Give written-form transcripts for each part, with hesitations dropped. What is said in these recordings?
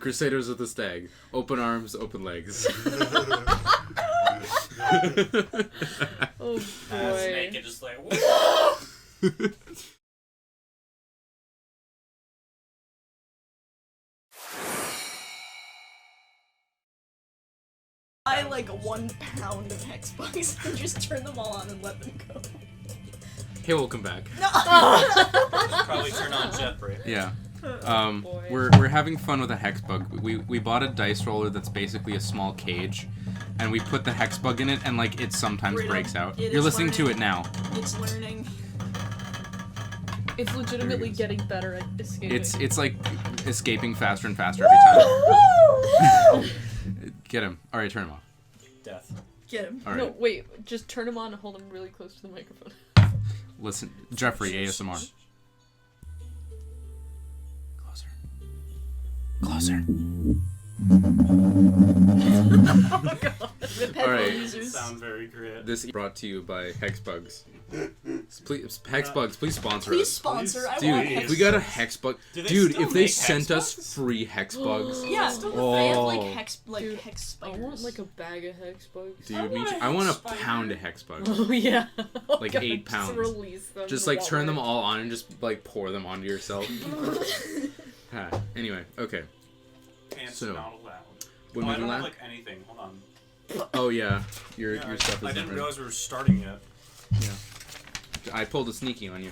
Crusaders of the Stag. Open arms, open legs. Oh boy. Snake and just like, whoa! Buy like 1 pound of hex bugs and just turn them all on and let them go. Hey, welcome back. No. Probably turn on Jeffrey. Yeah. Boy. We're having fun with a hex bug. We bought a dice roller that's basically a small cage, and we put the hex bug in it, and like it sometimes Freedom. breaks out. It You're is listening to learning. it now. It's learning. It's legitimately getting better at escaping. It's like escaping faster and faster every time. Get him. All right, turn him off. Death. Get him. All right. No, wait. Just turn him on and hold him really close to the microphone. Listen, Jeffrey, ASMR. Closer. Oh god. Rip All right. headphone users. Sound very great. This is brought to you by Hex Bugs. Please, Hex Bugs, please sponsor Please us. sponsor. I Dude, want if hex we got a bugs. hex bug, Do they dude, still if they make sent hex us bugs? free hex bugs, Yeah, Oh. they have like hex Dude, hex I spiders. want like a bag of hex bugs. dude, I I want want a a spider. pound of hex bugs. Oh yeah. Oh, Like god, 8 pounds. Just release them. Just in the like turn them water. all on and just like pour them onto yourself. Anyway, okay. Pants So, not allowed. When I we don't have la- like anything. Hold on. Oh yeah, your Yeah, stuff is I didn't different. realize we were starting yet. Yeah. I pulled a sneaky on you.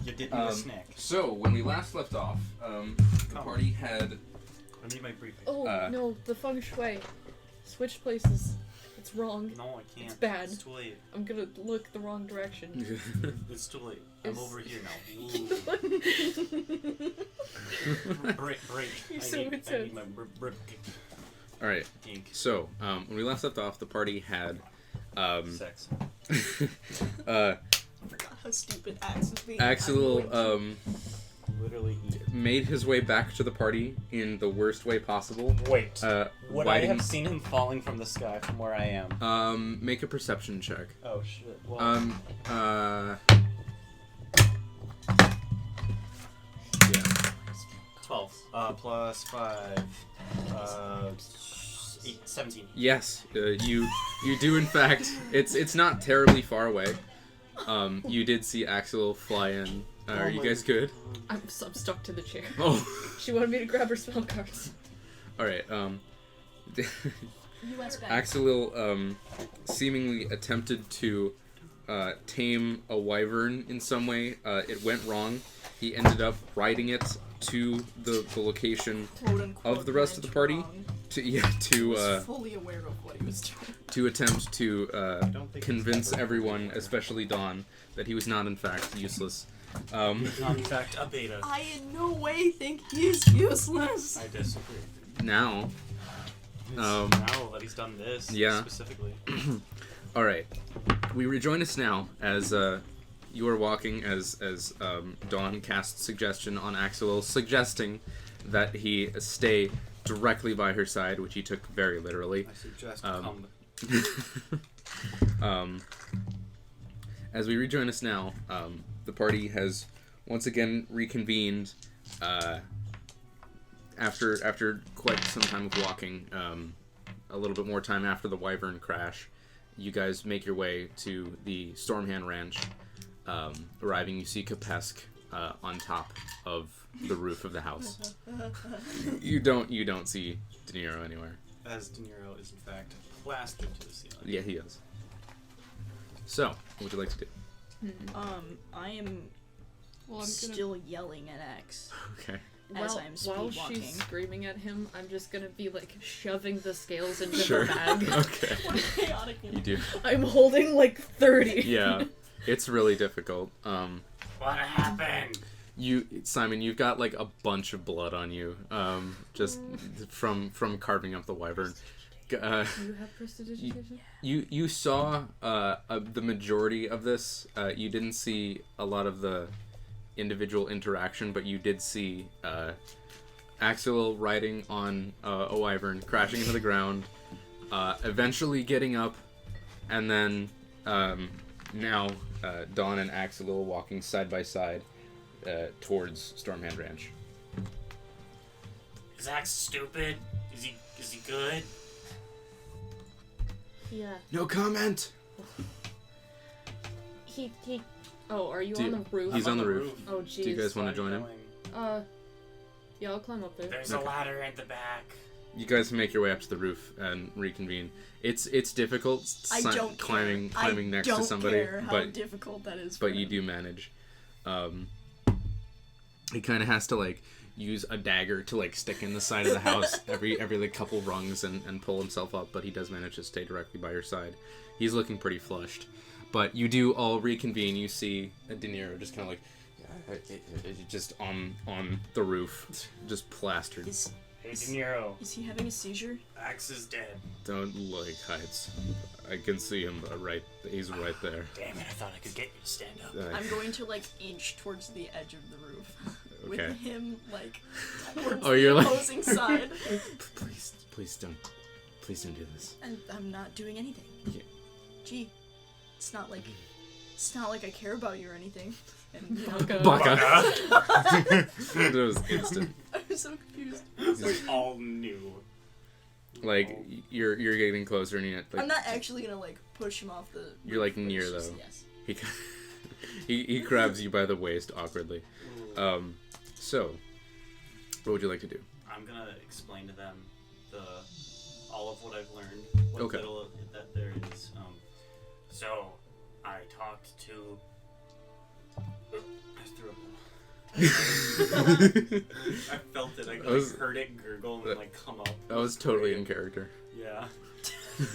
You did me a snack. So when we last left off, the party had. I need my briefing. Oh Uh, no, the feng shui. Switch places. It's wrong. No, I can't. It's bad. It's too late. I'm gonna look the wrong direction. It's too late. I'm It's- over here now. Break. You're I so need intense. my brick. All right. So when we last left off, the party had. Sex. I forgot how stupid Axe was being. Axel Literally eat. made his way back to the party in the worst way possible. Wait. Would I riding- have seen him falling from the sky from where I am? Make a perception check. Oh shit. Well, Yeah. 12. Plus 5. 8, 17. Yes, you do in fact. It's not terribly far away. You did see Axel fly in. Are you guys good? I'm stuck to the chair. Oh. She wanted me to grab her spell cards. All right. US back. Axel seemingly attempted to tame a wyvern in some way. It went wrong. He ended up riding it to the location Quote, unquote, of the rest of the went party wrong. to He was fully aware of what he was doing. to attempt to don't think convince it's ever everyone, fully aware. especially Dawn, that he was not in fact useless. It's not in fact a beta. I in no way think he is useless. I disagree. Now, Now that he's done this yeah. specifically. all right, we rejoin us now as you are walking as Dawn casts suggestion on Axel, suggesting that he stay directly by her side, which he took very literally. I suggest As we rejoin us now, the party has once again reconvened after quite some time of walking, a little bit more time after the wyvern crash. You guys make your way to the Stormhand Ranch. Arriving, you see Kepesk on top of the roof of the house. You don't see De Niro anywhere. As De Niro is in fact plastered to the ceiling. Yeah, he is. So, what would you like to do? I am Well, I'm still yelling at Axe Okay. as while, I'm while speed walking. she's screaming at him, I'm just gonna be like shoving the scales into Sure. her bag. Okay. What a chaotic You do. I'm holding like 30. Yeah. It's really difficult. What happened? Simon, you've got like a bunch of blood on you, just from carving up the wyvern. You have prestidigitation? You saw the majority of this. You didn't see a lot of the individual interaction, but you did see Axel riding on a wyvern, crashing into the ground, eventually getting up, and then now Dawn and Axel walking side by side towards Stormhand Ranch. Is Axe stupid? Is he good? Yeah. No comment. He. Oh, are you Do on you- the roof? He's on the roof. Oh, jeez. Do you guys want to join him? Yeah, I'll climb up there. There's a ladder at the back. You guys make your way up to the roof and reconvene. It's difficult I don't climbing next don't to somebody, care how but difficult that is. but for you him. do manage. He kind of has to like use a dagger to like stick in the side of the house every like couple rungs and pull himself up, but he does manage to stay directly by your side. He's looking pretty flushed, but you do all reconvene. You see De Niro just kind of like just on the roof, just plastered. Hey, De Niro. Is he having a seizure? Axe is dead. Don't look, Heights. I can see him he's right there. Damn it, I thought I could get you to stand up. I'm going to like inch towards the edge of the roof. Okay. With him like towards Oh, you're the like- opposing side. Please don't do this. And I'm not doing anything. Yeah. Gee, it's not like I care about you or anything. And you know, Baka. That was instant. I was so confused. It's like all new. Like you're getting closer and I'm not actually gonna like push him off the. You're, like, roof, but near, it's just- though. Yes. he grabs you by the waist awkwardly. So what would you like to do? I'm gonna explain to them all of what I've learned. What Okay. little that there is. So I talked to. I threw I felt it. I heard it gurgle and like come up. That was totally in character. Yeah.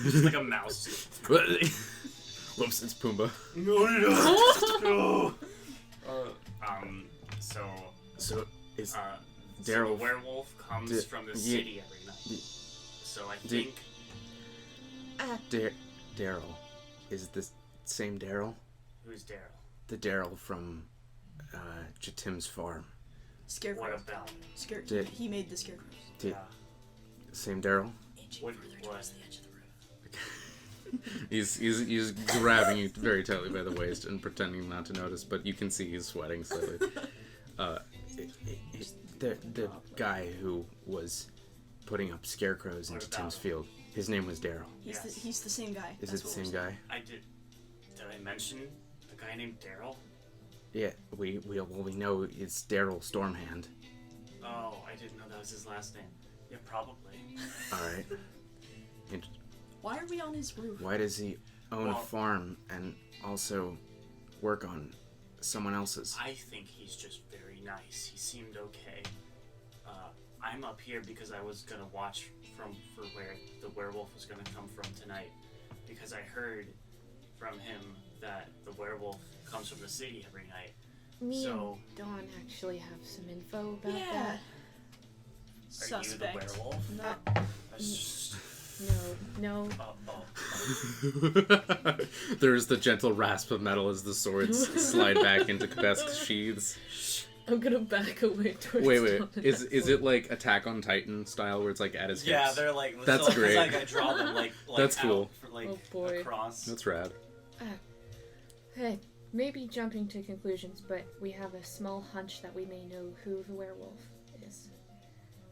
Just like a mouse. Whoops, it's Pumbaa. No. So is So Daryl- the werewolf comes from the city every night. So I think. Daryl is the same Daryl? Who's Daryl? The Daryl from Jatim's farm. Scarecrow. What about? He made the scarecrows. Yeah. Same Daryl? What? He's grabbing you very tightly by the waist and pretending not to notice, but you can see he's sweating slightly. The guy who was putting up scarecrows into Tim's field, his name was Daryl. He's the same guy. Is That's it the what same we're saying. guy? Did I mention the guy named Daryl? Yeah, we know it's Daryl Stormhand. Oh, I didn't know that was his last name. Yeah, probably. All right. And Why are we on his roof? why does he own a Well- farm and also work on someone else's? I think he's just very nice. He seemed okay. I'm up here because I was gonna watch for where the werewolf was gonna come from tonight, because I heard from him that the werewolf comes from the city every night. Me So- and Dawn actually have some info about Yeah. that. Are you the Suspect. werewolf? No. That's just... No. There's the gentle rasp of metal as the swords slide back into Kepesk's sheaths. I'm gonna back away towards Wait. Dawn. Is it like Attack on Titan style where it's like at his hips? Yeah, they're like... That's so great. It's like I draw them like That's out cool. For, like, Oh, boy. across. That's rad. Hey, maybe jumping to conclusions, but we have a small hunch that we may know who the werewolf is.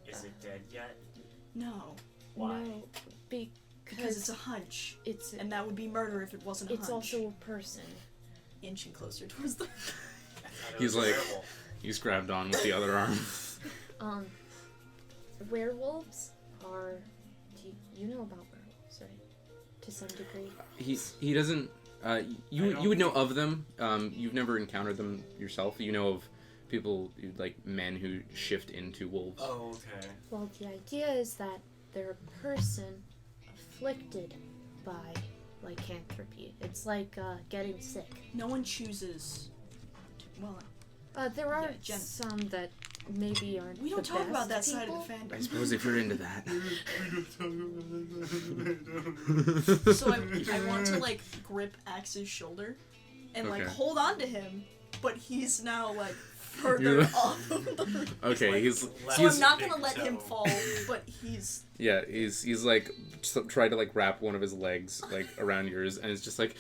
Is it dead yet? No. Why? No, Because it's a hunch. it's And that would be murder if it wasn't a it's hunch. also a person. Inching closer towards the... I thought it He's was a like- werewolf. He's grabbed on with the other arm. Werewolves are. You know about werewolves, right? To some degree. He doesn't. You would know of them. You've never encountered them yourself. You know of people like men who shift into wolves. Oh, okay. Well, the idea is that they're a person afflicted by lycanthropy. It's like getting sick. No one chooses... Well, There are Yeah, Jen. some that maybe aren't. we don't the talk about that best side of people. the fandom. I suppose if you're into that. So I want to like grip Axe's shoulder and like Okay. hold on to him, but he's now like You're further like- off of the roof. Okay, Like, he's left So I'm not big gonna let him toe. fall, but he's yeah, he's like tried to like wrap one of his legs like around yours, and it's just like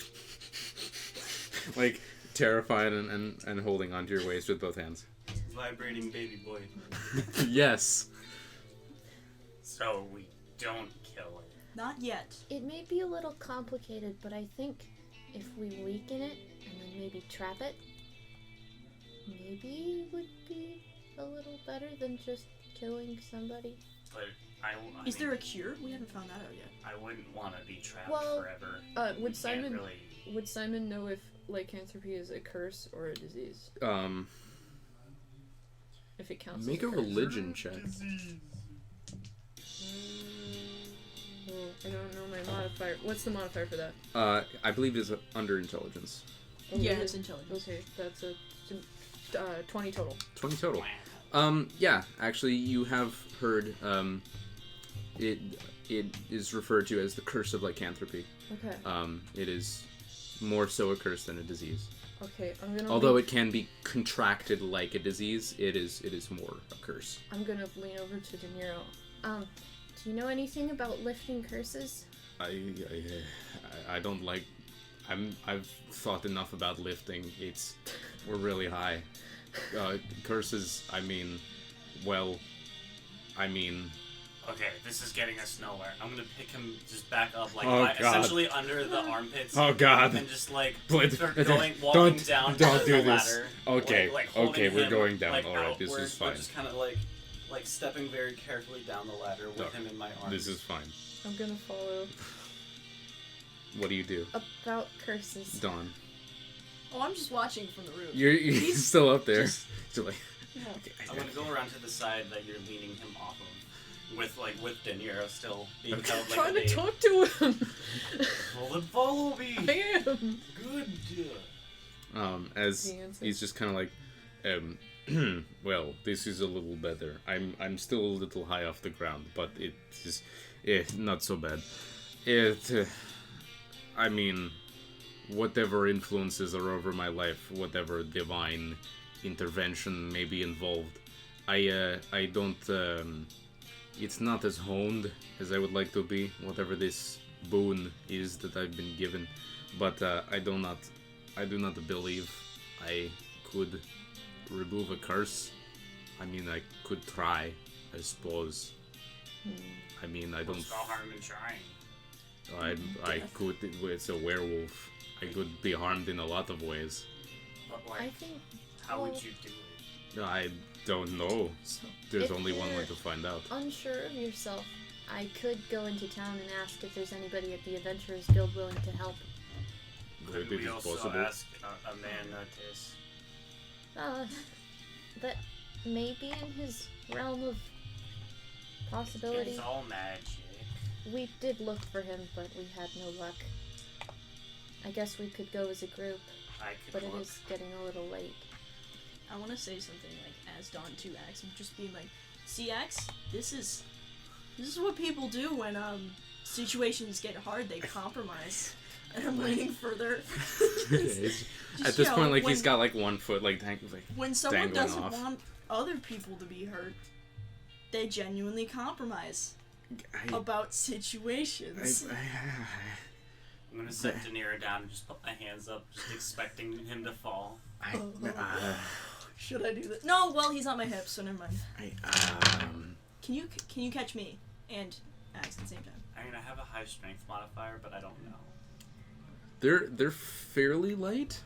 terrified and holding onto your waist with both hands. Vibrating baby boy. Yes. So we don't kill it. Not yet. It may be a little complicated, but I think if we weaken it and then maybe trap it, maybe it would be a little better than just killing somebody. But I Is mean, there a cure? We haven't found that out yet. I wouldn't want to be trapped Well, forever. Would Can't Simon really... would Simon know if lycanthropy is a curse or a disease? If it counts. Make as a curse. religion check. Well, I don't know my modifier. What's the modifier for that? I believe it is under intelligence. Oh, Yeah, really? it's intelligence. Okay, that's a 20 total. 20 total. Yeah, actually, you have heard, it is referred to as the curse of lycanthropy. Okay. It is more so a curse than a disease. Okay, I'm gonna. Although it can be contracted like a disease, it is more a curse. I'm gonna lean over to De Niro. Do you know anything about lifting curses? I don't like. I've thought enough about lifting. We're really high. Curses. Okay, this is getting us nowhere. I'm gonna pick him just back up, like Oh, God. essentially under the armpits. Oh, God. And just like Please, start don't walking down do the this. ladder. Okay, like holding okay, we're him, going down. like, All right, this outwards, is fine. But just kind of like stepping very carefully down the ladder with No, him in my arms. This is fine. I'm gonna follow. What do you do, About curses. Dawn? Oh, I'm just watching from the roof. You're still up there. Still like, Yeah. okay, I'm gonna go around to the side that you're leaning him off of, with De Niro still being Okay. held like Trying a to babe. talk to him. Well, then follow me. I am. Good. As The answer. he's just kind of like, well, this is a little better. I'm still a little high off the ground, but it is, not so bad. Whatever influences are over my life, whatever divine intervention may be involved, I don't. It's not as honed as I would like to be. Whatever this boon is that I've been given, but I do not believe I could remove a curse. I could try, I suppose. I don't. What's no harm in trying? I could. It's a werewolf. I could be harmed in a lot of ways. But I like, think. how would well, you do it? I don't know. So, There's if only one way you're to find out. unsure of yourself, I could go into town and ask if there's anybody at the Adventurers Guild willing to help. Could It we is also possible. ask a man notice? That may be in his realm of possibility. It's all magic. We did look for him, but we had no luck. I guess we could go as a group, I could but it look. is getting a little late. I want to say something like as Dawn to Axe, and just being like, "See, Axe, this is what people do when situations get hard. They compromise." And I'm leaning further. At this point, like he's got like one foot like when someone dangling doesn't off. want other people to be hurt, they genuinely compromise about situations. I'm gonna set De Niro down and just put my hands up, just expecting him to fall. Should I do that? No, well, he's on my hips, so never mind. Can you catch me and Axe at the same time? I mean, I have a high strength modifier, but I don't know. They're fairly light,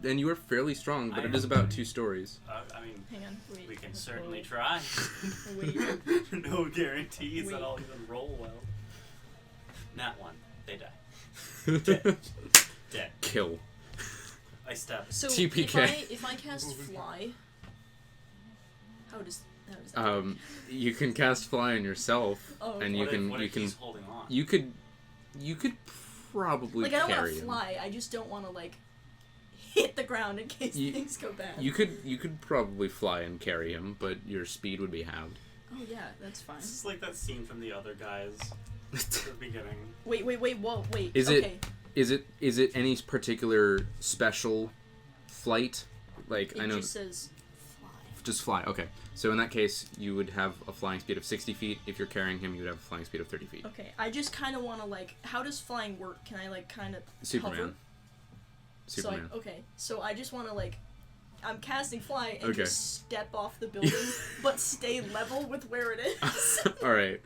and you are fairly strong, but it is about 2 stories. I mean, Hang on, wait. we can certainly try. Wait. No guarantees that Wait. I'll even roll well. Not one. They die. Dead. Dead. Kill. I step. So TPK. if I cast fly, how does that? You can cast fly on yourself, Oh, and What you if can he's holding on? you could probably Like I don't want carry to him. fly. I just don't want to like hit the ground in case You- things go bad. You could probably fly and carry him, but your speed would be halved. Oh yeah, that's fine. This is like that scene from the other guys at the beginning. Wait, whoa, wait. Is okay. Is it any particular special flight? Like It I know just says fly. just fly. Okay, so in that case, you would have a flying speed of 60 feet. If you're carrying him, you would have a flying speed of 30 feet. Okay, I just kind of want to like, how does flying work? Can I like kind of Superman. hover? Superman. So okay, so I just want to like, I'm casting fly and Okay. just step off the building, but stay level with where it is. All right.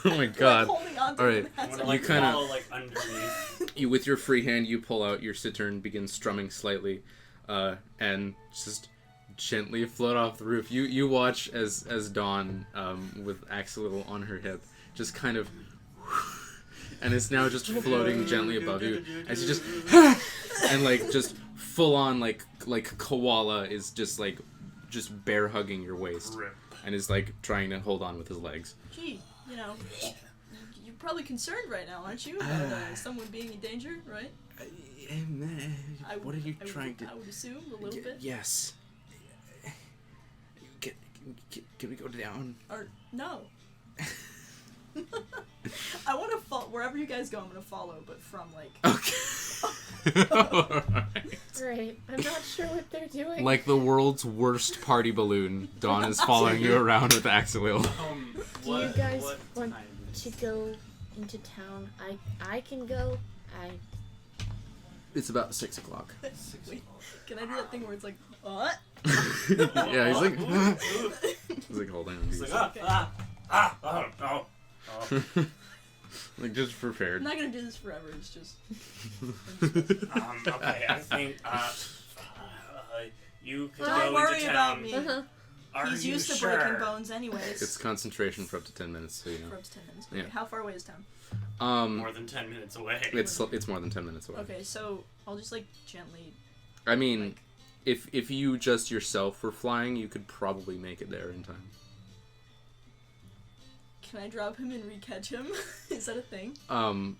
Oh my god. Like holding on to All it right. as I'm gonna I- like kinda- follow like underneath. You with your free hand, you pull out your cittern, begin strumming slightly, and just gently float off the roof. You watch as Dawn, with Axel on her hip, just kind of, and is now just floating gently above you as you just, and like just full on like koala is just like just bear hugging your waist Rip. and is like trying to hold on with his legs. Gee, you know, you're probably concerned right now, aren't you? About someone being in danger, right? What are you trying to? I would assume a little bit. Yes. Can we go down? Or no. I want to follow wherever you guys go. I'm gonna follow, but from like. Okay. Alright. Right. I'm not sure what they're doing. Like the world's worst party balloon, Dawn is following you around with Axel. Do you guys want to go into town? I can go. It's about 6 o'clock. Wait, can I do that thing where it's like, what? Yeah, he's like, he's like, hold on. He's like, oh. Like, just I'm prepared. not gonna do this forever. It's just. Okay, I think, you could Don't go worry into town. about me. Uh-huh. Are He's you used to sure? breaking bones, anyways. It's concentration for up to 10 minutes, so you For know. up to 10 minutes. Yeah. Okay, how far away is town? More than 10 minutes away. It's more than 10 minutes away. Okay, so I'll just like gently. I mean, if you just yourself were flying, you could probably make it there in time. Can I drop him and re-catch him? Is that a thing? You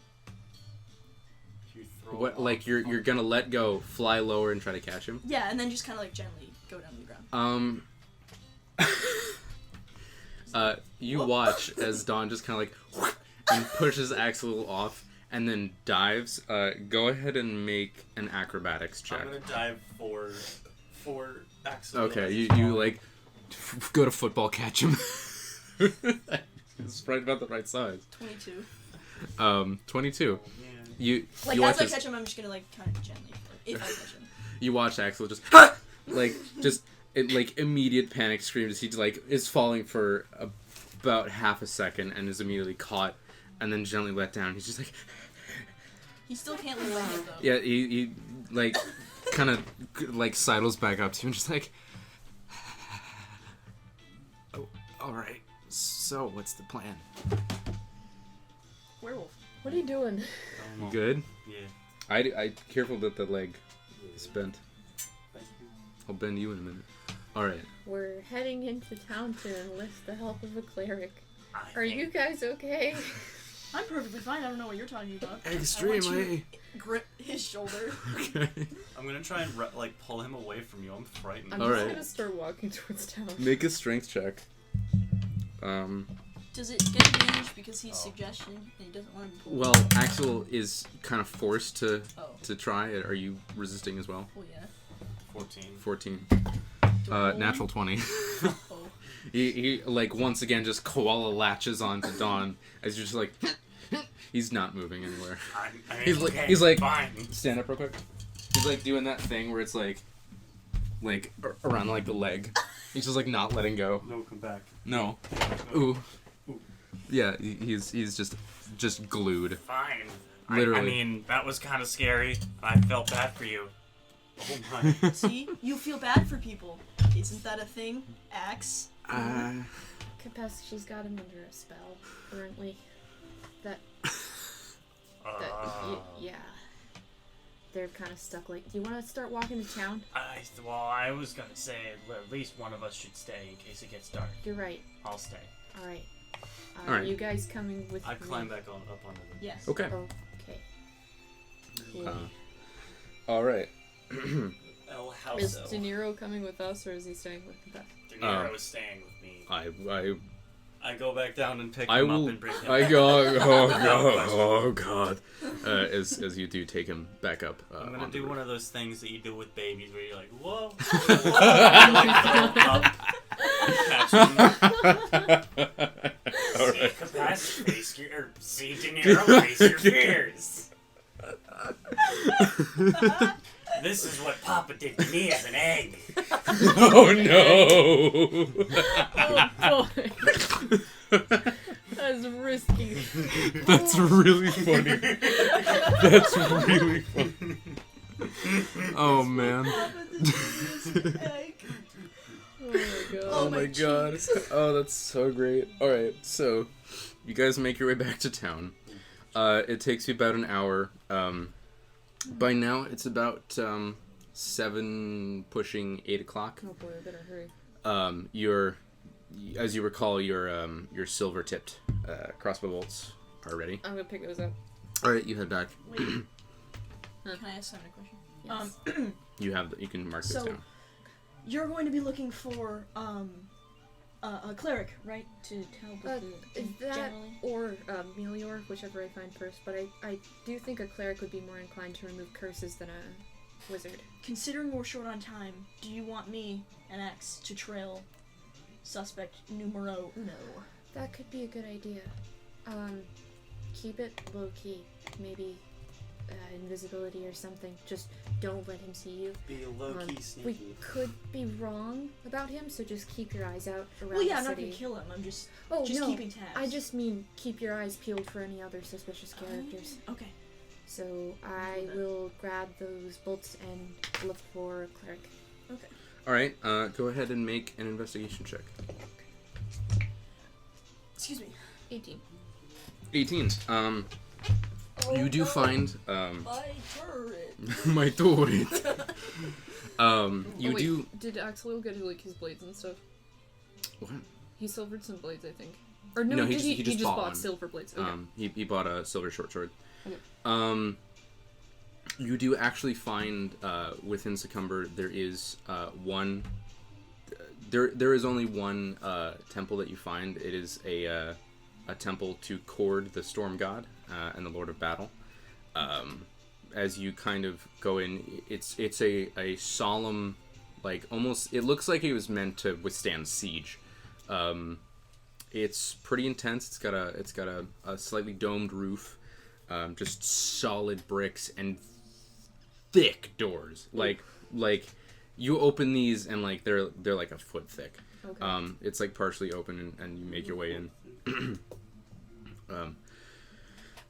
throw What him like off you're gonna let go, fly lower, and try to catch him? Yeah, and then just kind of like gently go down to the ground. You watch as Dawn just kind of like and pushes Axel off and then dives. Go ahead and make an acrobatics check. I'm gonna dive for Axel. Okay, you like go to football catch him. It's right about the right size. 22. 22. Oh, man. You Like you watch as I as- catch him, I'm just gonna like kind of gently. If I catch him. You watch Axel just like immediate panic screams as he like is falling for about half a second and is immediately caught and then gently let down. He's just like He still can't leave my head though. yeah he like kind of like sidles back up to you and just like oh all right, so what's the plan? Werewolf. What are you doing? You good? Yeah. I careful that the leg is bent. Thank you. I'll bend you in a minute. All right. We're heading into town to enlist the help of a cleric. I Are think- you guys okay? I'm perfectly fine. I don't know what you're talking about. Extremely. I want you to grip his shoulder. Okay. I'm gonna try and like pull him away from you. I'm frightened. I'm All just right. gonna start walking towards town. Make a strength check. Does it get advantage because he's suggestion and he doesn't want to be pulled? Well, Axel is kind of forced to try it. Are you resisting as well? Oh yeah. 14. 14. Do I roll Natural 20. one? Oh. he like once again just koala latches onto Dawn as you're just like he's not moving anywhere. I mean, He's like okay, he's like fine. stand up real quick. He's like doing that thing where it's like around like the leg. He's just like not letting go. No, come back. No. No. Ooh. Yeah, he's just glued. Fine. Literally. I mean, that was kind of scary. I felt bad for you. Oh my. See, you feel bad for people. Isn't that a thing? Axe. Kepesk, she's got him under a spell currently. Yeah. They're kind of stuck. Like, do you want to start walking to town? I was gonna say at least one of us should stay in case it gets dark. You're right. I'll stay. All right. All right. You guys coming with I me? climb back up onto them. Yes. Okay. Okay. Cool. All right. El House. Is De Niro coming with us, or is he staying with Kepesk? De Niro was staying with me. I I go back down and pick I him will. up and bring him I back. go. Oh god. As you do take him back up. I'm gonna on do the one roof. of those things that you do with babies where you're like, whoa, whoa, like throw him up, catch him. All See, right. Kepesk, face your, or see De Niro, face your fears. This is what Papa did to me as an egg. Oh no! Oh boy. That's risky. That's really funny. That's really funny. Oh man. Oh my god. Oh my god. Oh, that's so great. Alright, so you guys make your way back to town. It takes you about an hour. By now it's about 7 pushing 8 o'clock. Oh boy, I better hurry. As you recall, your silver tipped crossbow bolts are ready. I'm gonna pick those up. Alright, you head back. Wait. Can I ask Simon a question? Yes. You can mark this So- down. You're going to be looking for a cleric, right? To help with the That generally. or Melior, whichever I find first. But I do think a cleric would be more inclined to remove curses than a wizard. Considering we're short on time, do you want me and X to trail suspect numero uno? That could be a good idea. Keep it low key. Maybe invisibility or something. Just don't let him see you. Be low-key We sneaky. could be wrong about him, so just keep your eyes out around Well, yeah, the I'm not city. gonna kill him. I'm just Oh no, keeping tabs. I just mean keep your eyes peeled for any other suspicious characters. Okay. So I that. will grab those bolts and look for a cleric. Okay. Alright, go ahead and make an investigation check. Excuse me. 18. 18. You do find My turret. my turret. You Oh, wait, do Did Axel get like his blades and stuff? what? He silvered some blades, I think. Or no, No, he did just- he just bought one. silver blades. Okay. He bought a silver short sword. Okay. You do actually find within Succumber there is one. There is only one temple that you find. It is a temple to Cord, the Storm God, and the Lord of Battle. As you kind of go in, it's a solemn, like almost. It looks like it was meant to withstand siege. It's pretty intense. It's got a slightly domed roof, just solid bricks and thick doors. Like you open these and like they're like a foot thick. Okay. It's like partially open and you make your way in.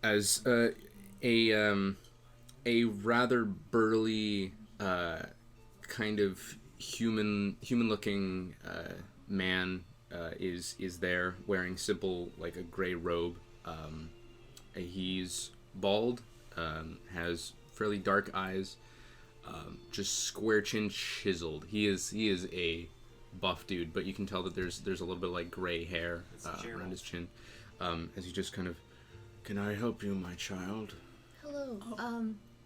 As a rather burly kind of human looking man is there wearing simple like a gray robe. He's bald, has fairly dark eyes, just square chin, chiseled. He is a buff dude, but you can tell that there's a little bit of like gray hair around his chin. As he just kind of, "Can I help you, my child?" Hello.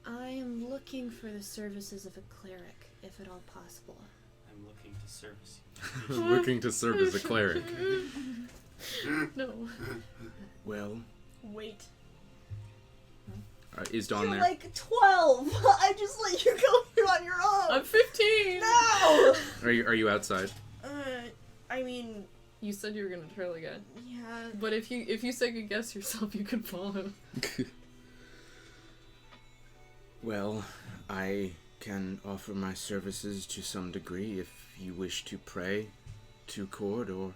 I am looking for the services of a cleric, if at all possible. I'm looking to service Looking to serve as a cleric. No. Well, Wait. is Dawn You're there? like 12. I just let you go here on your own. I'm 15! No. Are you outside? I mean, You said you were gonna trail again. yeah. But if you second guess yourself, you can follow. Well, I can offer my services to some degree if you wish to pray to Cord or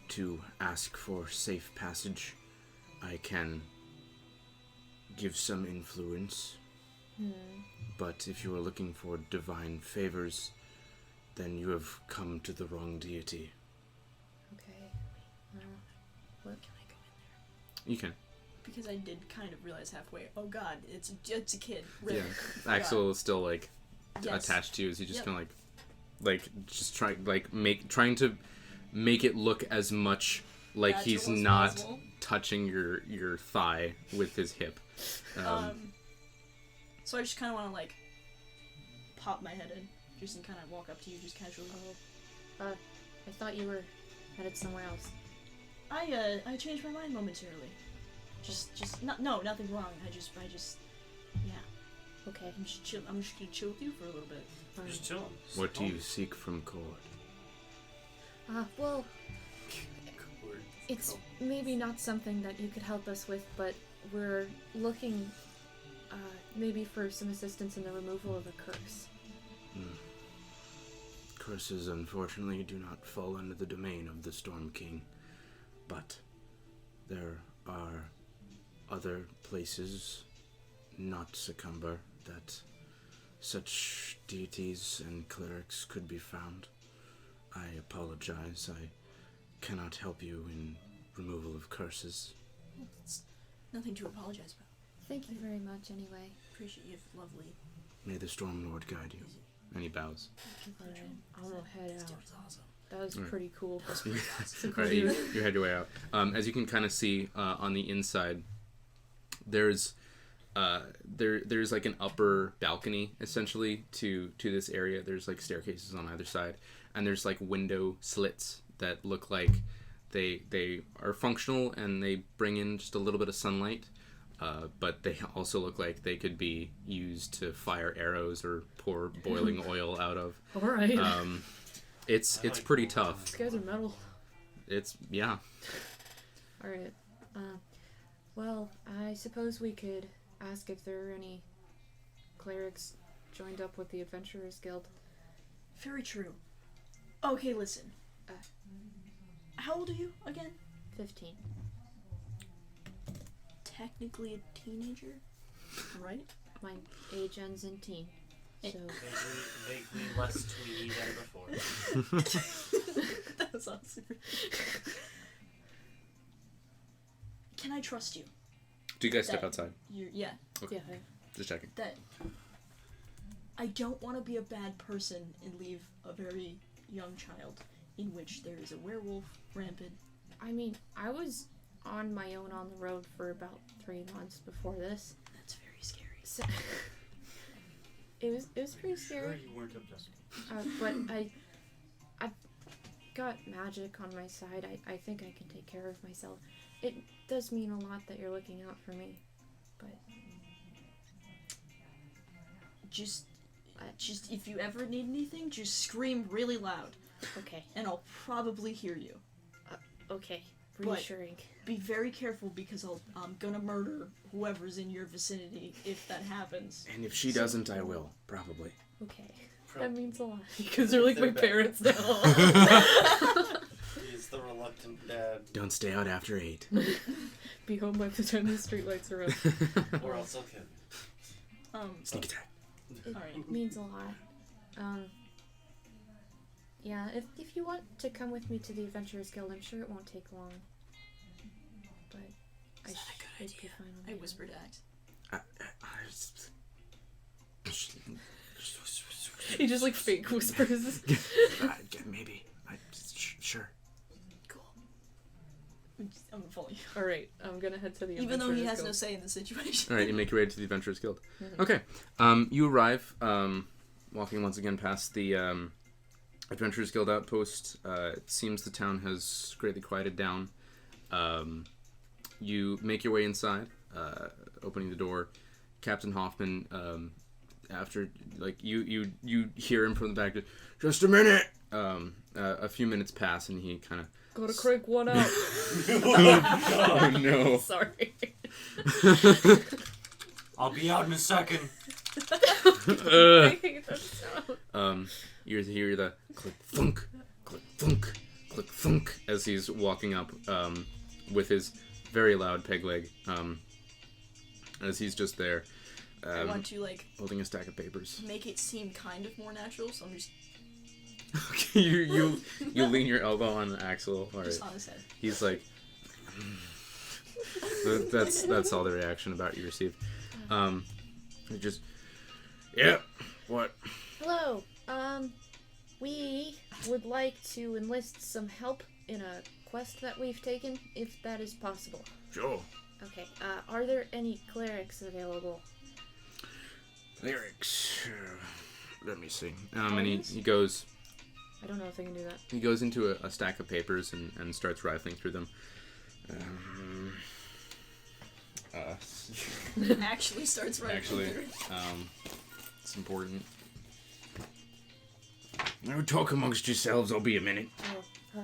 to ask for safe passage. I can give some influence. But if you are looking for divine favors, then you have come to the wrong deity. Okay. Can I go in there? You can. Because I did kind of realize halfway. Oh God, it's a kid. Yeah. Rip. Axel is still like Yes. attached to you. Is he just Yep. kind of like just trying to make it look as much like Natural he's as not possible. touching your thigh with his hip. So I just kind of want to like pop my head in, just and kind of walk up to you, just casually. I thought you were headed somewhere else. I changed my mind momentarily. Nothing wrong. I just, yeah. Okay. I'm just gonna chill with you for a little bit. Just chilling. What do you seek from Cord? Well, it's maybe not something that you could help us with, but we're looking maybe for some assistance in the removal of a curse. Curses, unfortunately, do not fall under the domain of the Storm King. But there are other places, not Succumber, that such deities and clerics could be found. I apologize. I cannot help you in removal of curses. It's nothing to apologize about. Thank you very much, anyway. Appreciate you, lovely. May the Storm Lord guide you. And he bows. Alright, I'm gonna head This out. dude is awesome. That was Alright. pretty cool. Alright, you head your way out. As you can kind of see on the inside, there's there's like an upper balcony essentially to this area. There's like staircases on either side, and there's like window slits that look like they are functional and they bring in just a little bit of sunlight. But they also look like they could be used to fire arrows or pour boiling oil out of. Alright. It's pretty tough. These guys are metal. Yeah. Alright. Well, I suppose we could ask if there are any clerics joined up with the Adventurers Guild. Very true. Okay, listen. How old are you again? 15. Technically a teenager, right? My age ends in teen. So Vaguely less tweedy than before. That was awesome. Can I trust you? Do you guys step That- outside? Yeah. yeah. Just checking. That I don't want to be a bad person and leave a very young child in which there is a werewolf rampant. I mean, I was on my own on the road for about 3 months before this. That's very scary. So it was pretty Sure, scary. you weren't obsessed. But I've got magic on my side. I think I can take care of myself. It does mean a lot that you're looking out for me, but Just if you ever need anything, just scream really loud, okay, and I'll probably hear you. okay, But- reassuring. Be very careful because I'm gonna murder whoever's in your vicinity if that happens. And if she doesn't, I will, probably. Okay, Pro- that means a lot because they're like my They're parents now. He's the reluctant dad, Don't stay out after 8. Be home by the time the streetlights are up. or else I'll kill you. Sneak attack. It Alright. means a lot. Yeah, if you want to come with me to the Adventurers Guild, I'm sure it won't take long. But I Is that a good should be idea? fine on I my own. whispered to Axe. He just like fake whispers. Maybe. Sure. Cool. I'm gonna follow you. Alright, I'm gonna head to the Even though he has no Guild. say in the situation. All right, you make your way to the Adventurers Guild. Okay, you arrive, walking once again past the Adventurers Guild outpost. It seems the town has greatly quieted down. You make your way inside, opening the door. Captain Hoffman, after like you hear him from the back. Just a minute. A few minutes pass, and he kind of. Gotta crank one out. Oh no! Sorry. I'll be out in a second. I hate that sound. You hear the click thunk, click thunk, click thunk as he's walking up with his very loud peg leg. As he's just there, I want to like holding a stack of papers. make it seem kind of more natural, so I'm just Okay, you lean your elbow on Axel. All right. just on his head. He's like, that's all the reaction about you receive. He just, yeah, what? Hello. We would like to enlist some help in a quest that we've taken, if that is possible. Sure. Okay. Are there any clerics available? Lyrics. Let me see. And he goes. I don't know if I can do that. He goes into a stack of papers and starts rifling through them. Actually starts right. Actually, it's important. Now talk amongst yourselves. I'll be a minute. Oh,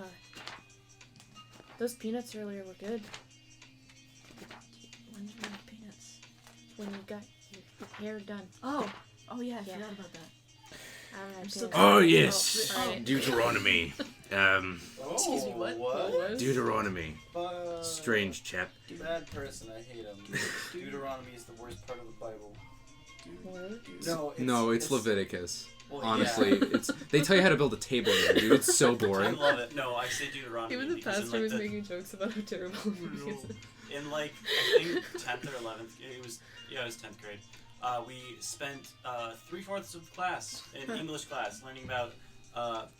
those peanuts earlier were good. When did we make peanuts? When you got your hair done. Oh yeah, I Yeah. forgot about that. I'm still- Oh yes, Oh, alright. Deuteronomy. Excuse me, what? What? Deuteronomy. Strange chap. Bad person, I hate him. Deuteronomy is the worst part of the Bible. What? No, it's Leviticus. Well, Honestly, yeah. it's they tell you how to build a table in there, dude. It's so I boring. love it. No, I say Deuteronomy. Even the because pastor in, was like, the, making jokes about how terrible it is. in like I think 10th or 11th. It was 10th grade. We spent 3/4 of class in English class learning about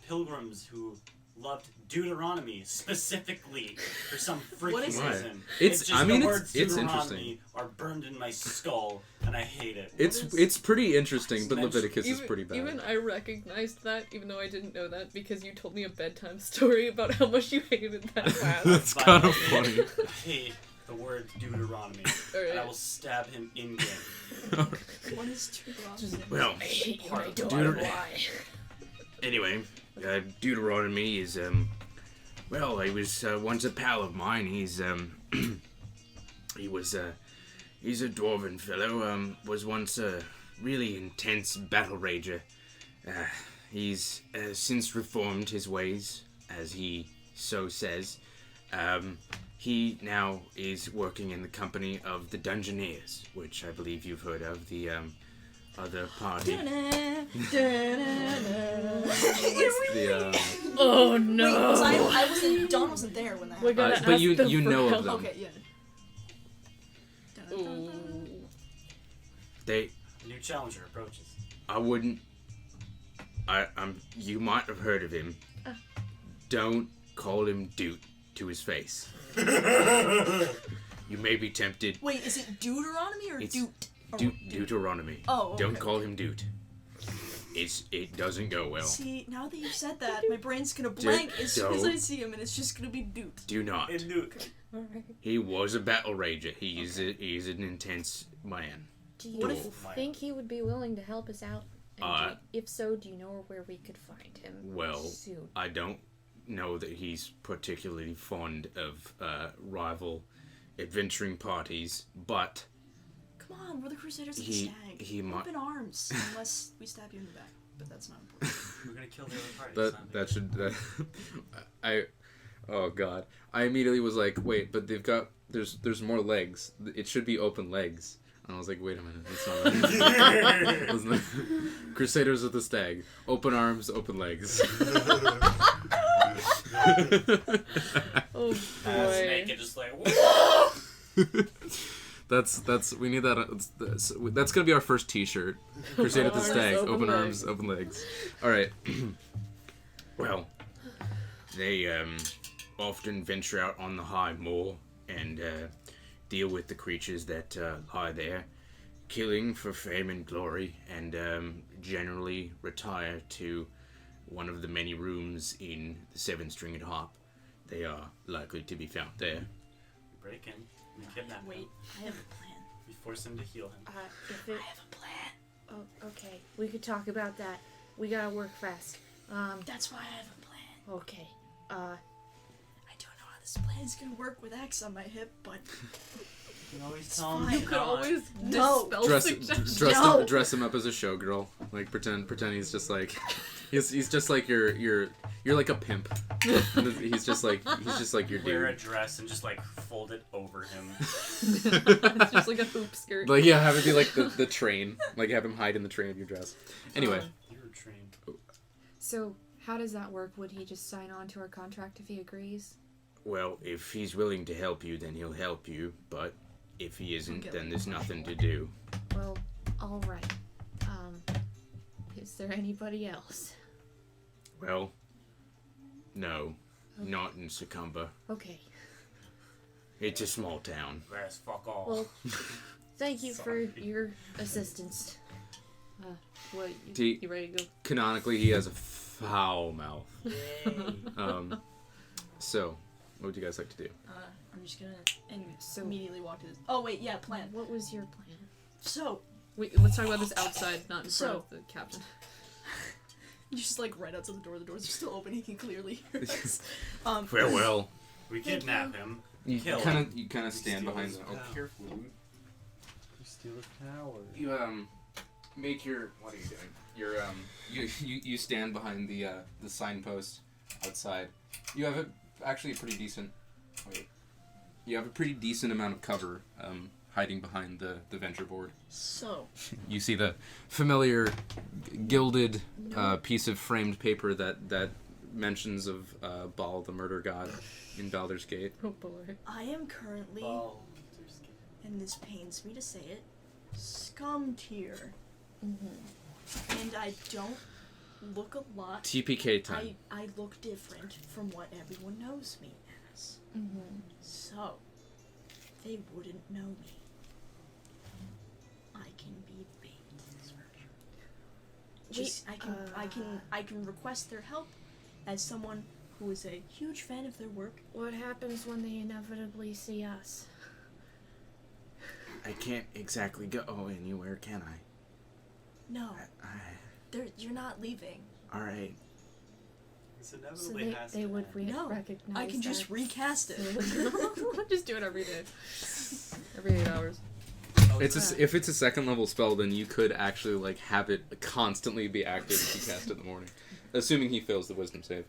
pilgrims who loved Deuteronomy specifically for some What freaking is it? reason. It's- just I mean, the it's- words it's Deuteronomy are burned in my skull, and I hate it. It's pretty interesting, but Mention- Leviticus is pretty bad. Even I recognized that, even though I didn't know that, because you told me a bedtime story about how much you hated that class. That's But kind of I funny. hate the word Deuteronomy, Alright. and I will stab him in game. What is Deuteronomy? Well, I hate you, I don't Deuter- know why. anyway, Deuteronomy is well, he was once a pal of mine. He's he's a dwarven fellow. Was once a really intense battle rager. He's since reformed his ways, as he so says. He now is working in the company of the Dungeoneers, which I believe you've heard of, the other party. The, Oh no! Wait, was I wasn't. Don wasn't there when that We're happened. gonna but ask you them you for know help. of them. Okay, yeah. Ooh. They, New challenger approaches. I wouldn't. You might have heard of him. Don't call him Doot to his face. You may be tempted. Wait, is it Deuteronomy or It's Doot? Or Deuteronomy. Oh, okay. Don't call him Doot. It doesn't go well. See, now that you've said that, my brain's gonna blank as soon as I see him, and it's just gonna be Doot. Do not. In Nuke. Alright. He was a battle rager. He's an intense man. Do you What if- think he would be willing to help us out? And if so, do you know where we could find him? Well, soon? I don't know that he's particularly fond of rival adventuring parties, but Come on, we're the Crusaders of the He- Stag. he might- Open arms, unless we stab you in the back. But that's not important. We're gonna kill the other party. it's not that big. should oh god. I immediately was like, wait, but they've got there's more legs. It should be open legs. And I was like, wait a minute, that's not right. Wasn't it? Crusaders of the Stag. Open arms, open legs. Oh Ass boy. naked, just like That's we need that. That's gonna be our first T-shirt. Crusade of the Arms, Stag. open Open legs. arms, open legs. All right. well, they often venture out on the high moor and deal with the creatures that lie there, killing for fame and glory, and generally retire to one of the many rooms in the Seven-Stringed Harp. They are likely to be found there. we break in, we kidnap Wait, him, I have a plan. we force him to heal him. If it, I have a plan. oh, okay, we could talk about that. We gotta work fast. That's why I have a plan. Okay. I don't know how this plan is gonna work with X on my hip, but You can always tell him fine. You could always No. dispel suggestions. Dress him up as a showgirl. Like pretend he's just like he's just like you're like a pimp. And he's just like your wear a dude. dress and just like fold it over him. It's just like a hoop skirt. Like yeah, have it be like the train. Like have him hide in the train of your dress. Anyway, You're trained. So, how does that work? Would he just sign on to our contract if he agrees? Well, if he's willing to help you, then he'll help you, but if he isn't, Okay. then there's nothing to do. Well, alright. Is there anybody else? Well, no, not in Succumber. Okay. It's a small town. Grass, fuck off. Well, thank you Sorry. for your assistance. What? T- You ready to go? canonically he has a foul mouth. Yay. So, what would you guys like to do? I'm just gonna So- immediately walk to this. Oh wait, yeah, plan. What was your plan? So Wait, let's talk about this outside, not in So- front of the captain. just like right outside the door. The doors are still open. He can clearly hear us. Farewell. We kidnap him. You Kill kind him. of stand Steal behind his the. cow. Oh, careful. steal a tower. You make your, what are you doing? You're you stand behind the signpost outside. You have actually a pretty decent. Wait. You have a pretty decent amount of cover hiding behind the venture board. So. You see the familiar gilded piece of framed paper that mentions of Baal, the murder god, in Baldur's Gate. Oh boy. I am currently, and this pains me to say it, scum tier. Mm-hmm. And I don't look a lot. TPK time. I look different from what everyone knows me as. Mm-hmm. So, they wouldn't know me. I can be bait. Just, I can request their help as someone who is a huge fan of their work. What happens when they inevitably see us? I can't exactly go anywhere, can I? No. You're not leaving. Alright. So they would recognize. I can just recast it. Just do it every day. Every 8 hours. If it's a second level spell, then you could actually like have it constantly be active if you cast it in the morning, assuming he fails the wisdom save.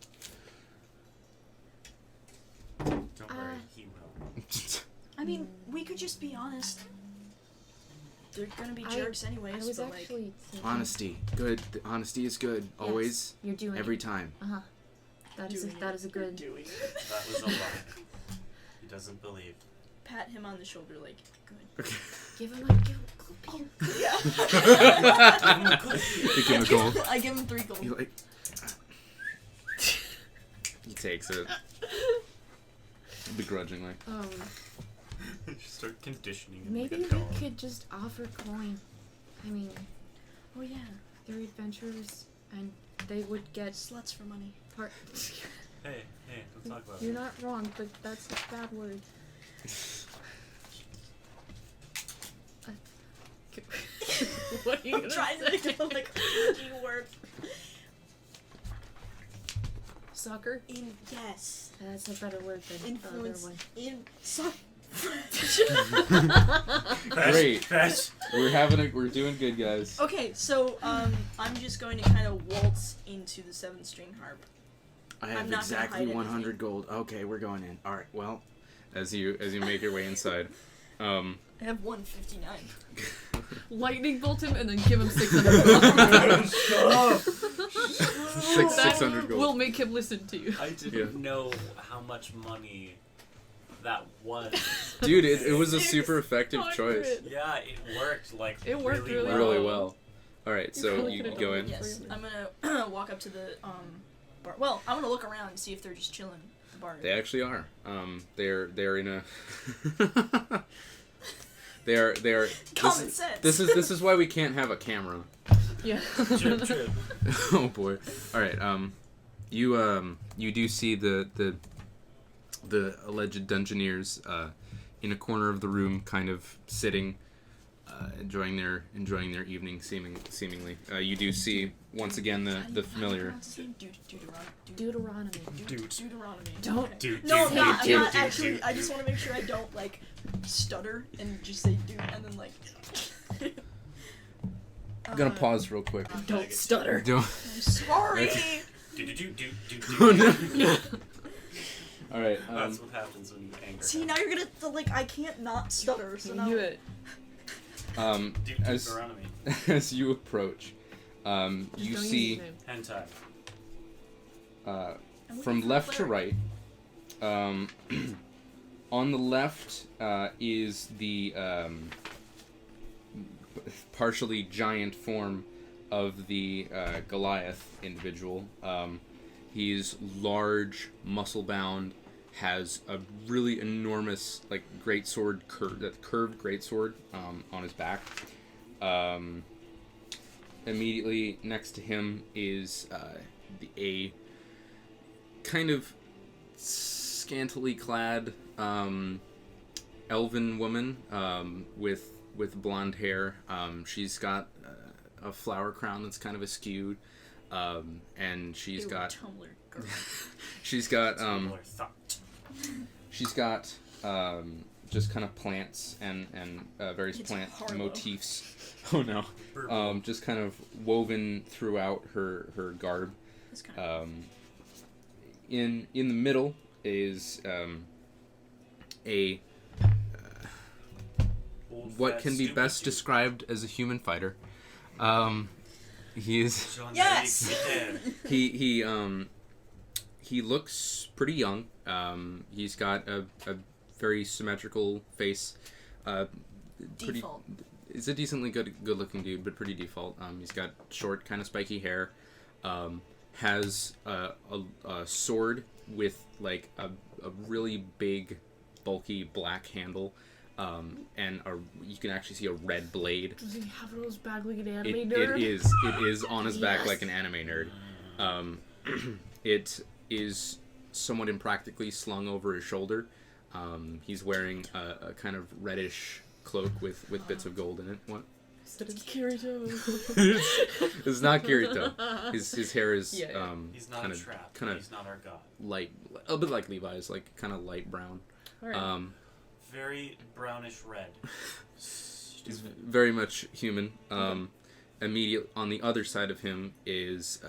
Don't worry, he will. I mean, we could just be honest. They're gonna be jerks anyways. I was but actually thinking, Honesty. Good. Honesty is good. Yes, Always. you're doing Every it. time. That is a good. Doing it. That was a lie. He doesn't believe. pat him on the shoulder, like, good. Give him a cookie. Yeah. You give him a gold. I give him 3 gold. You like. He takes it. Begrudgingly. Just start conditioning him Maybe like a we dog. could just offer coin. I mean, Oh yeah, they're adventurers, and they would get sluts for money. part. Hey, don't talk about You're it. not wrong, but that's a bad word. What are you gonna Trying to think of like a keyword. Soccer? Yes. That's a better word than the other Influence one. in soccer. Great. Crash. We're doing good, guys. Okay, so I'm just going to kind of waltz into the 7-string harp. I I'm have not gonna exactly hide 100 gold. Okay, we're going in. All right. Well, As you make your way inside, I have 159. lightning bolt him and then give him 600 $600 gold. We'll make him listen to you. I didn't know how much money that was. Dude, it was a super effective 600. choice. Yeah, it worked like It worked really Really well. All right, You so probably you could've go done in. it. Yes, I'm gonna walk up to the bar. Well, I'm gonna look around and see if they're just chilling at the bar. They actually are. They're in a. They're. Common sense. This is why we can't have a camera. Yeah. Trip. Oh boy. All right. You do see the alleged dungeoneers in a corner of the room, kind of sitting, enjoying their evening, seemingly. You do see once again the familiar. Deuteronomy. Deuteronomy. Don't. Okay. Dude, No, dude, I'm not. dude, I'm not dude, actually. dude. I just want to make sure I don't like stutter and just say dude and then like. I'm gonna pause real quick. Don't stutter. Don't. I'm sorry. Oh, no. All right. That's what happens when you anger. See, now you're gonna like I can't not stutter. So You now. knew it. As Deuteronomy. as you approach, you Don't use see his name. Hentai. I'm from looking for left to clarity. right. On the left is the partially giant form of the Goliath individual. He's large, muscle-bound, has a really enormous, like, greatsword, curved greatsword on his back. Immediately next to him is a kind of scantily clad elven woman with blonde hair. She's got a flower crown that's kind of askew, and she's Ew, got Tumblr girl. she's got Tumblr thought. she's got just kind of plants and various It's plant Harlow. motifs. Oh no. Just kind of woven throughout her garb. That's kind of In the middle is a Old, what fat, can be stupid best dude. described as a human fighter. He is Yes! he looks pretty young. He's got a very symmetrical face. Pretty, default. It's a decently good looking dude, but pretty default. He's got short, kind of spiky hair. Has a sword with like a really big, bulky black handle. And you can actually see a red blade. Does he have those back like an anime It nerd? is on his back like an anime nerd. It is somewhat impractically slung over his shoulder. He's wearing a kind of reddish cloak with bits of gold in it. What? But it's Kirito. It's not Kirito. His hair is Yeah. He's not kind a of trap. kind of He's not our god. light, a bit like Levi's, like kind of light brown. Alright. Very brownish red. He's very much human. Immediate on the other side of him is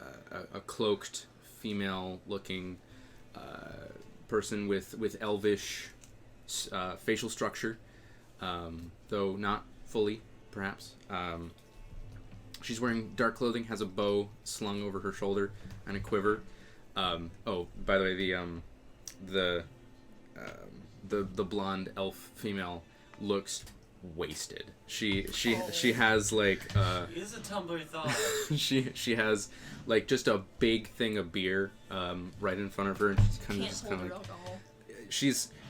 a cloaked, female-looking person with elvish facial structure, though not fully, perhaps. She's wearing dark clothing, has a bow slung over her shoulder, and a quiver. Oh, by the way, the blonde elf female looks wasted. She has like He is a Tumblr thought. she has like just a big thing of beer right in front of her, and she's kind of Can't just hold kind her of like alcohol.